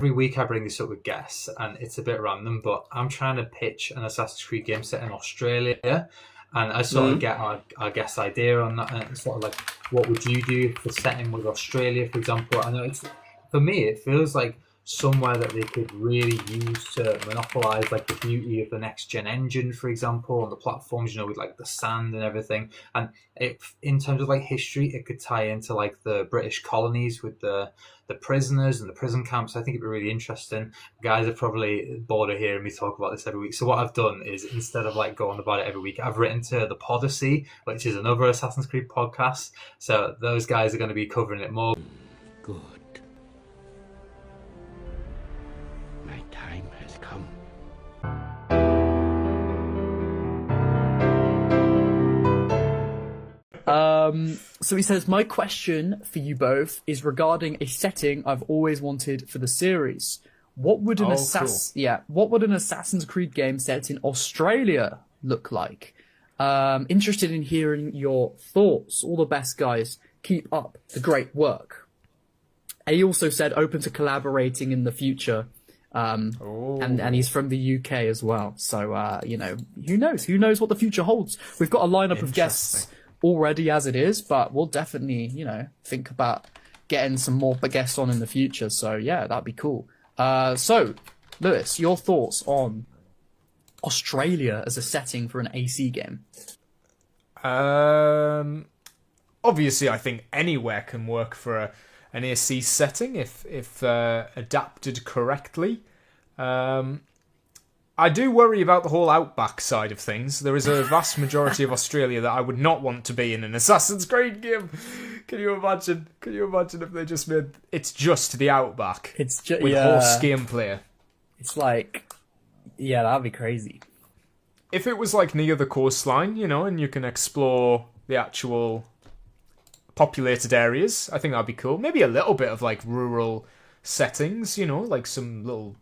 every week I bring this up with guests, and it's a bit random, but I'm trying to pitch an Assassin's Creed game set in Australia, and I sort of get our guest idea on that, and it's sort of like, what would you do if the setting was Australia, for example? I know it's, for me, it feels like somewhere that they could really use to monopolize like the beauty of the next gen engine, for example, on the platforms, with like the sand and everything. And it, in terms of like history, it could tie into like the British colonies with the prisoners and the prison camps. I think it'd be really interesting. Guys are probably bored of hearing me talk about this every week. So what I've done is, instead of like going about it every week, I've written to the Podyssey, which is another Assassin's Creed podcast. So those guys are going to be covering it more. Good. My time has come. So he says, my question for you both is regarding a setting I've always wanted for the series. What would an what would an Assassin's Creed game set in Australia look like? Interested in hearing your thoughts. All the best, guys. Keep up the great work. And he also said open to collaborating in the future. And he's from the UK as well. So, who knows? Who knows what the future holds? We've got a lineup of guests already as it is, but we'll definitely, think about getting some more guests on in the future. So, yeah, that'd be cool. So, Lewis, your thoughts on Australia as a setting for an AC game? Obviously, I think anywhere can work for an AC setting if adapted correctly. I do worry about the whole outback side of things. There is a vast majority of Australia that I would not want to be in an Assassin's Creed game. Can you imagine? If they just made it's just the outback? It's just with horse gameplay. It's like, yeah, that'd be crazy. If it was like near the coastline, and you can explore the actual populated areas, I think that'd be cool. Maybe a little bit of like rural settings, like some little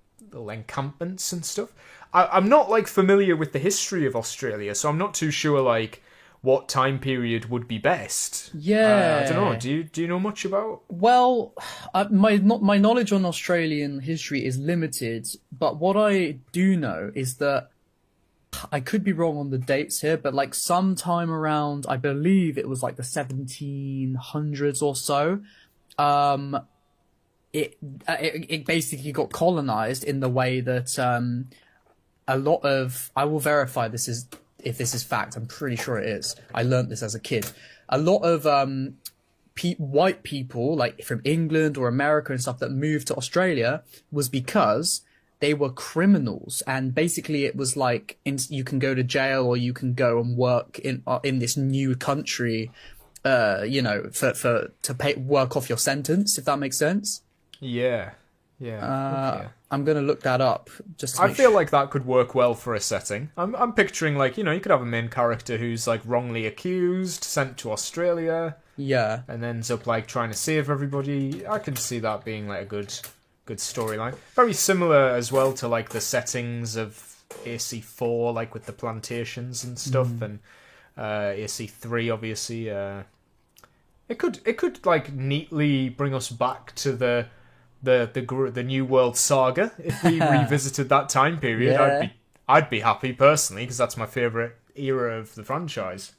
encampments and stuff. I'm not like familiar with the history of Australia, so I'm not too sure like what time period would be best. Yeah, I don't know. Do you know much about? Well, my knowledge on Australian history is limited, but what I do know is that I could be wrong on the dates here, but like sometime around, I believe it was like the 1700s or so. It basically got colonized in the way that a lot of, I will verify if this is fact. I'm pretty sure it is. I learnt this as a kid. A lot of white people, like from England or America and stuff, that moved to Australia was because they were criminals, and basically it was like you can go to jail or you can go and work in this new country, to work off your sentence, if that makes sense. Yeah. Okay. I'm gonna look that up. I feel like that could work well for a setting. I'm picturing like you could have a main character who's like wrongly accused, sent to Australia, and ends up like trying to save everybody. I can see that being like a good storyline. Very similar as well to like the settings of AC4, like with the plantations and stuff, and AC3 obviously. It could like neatly bring us back to the New World Saga if we revisited that time period. Yeah. I'd be happy personally because that's my favorite era of the franchise.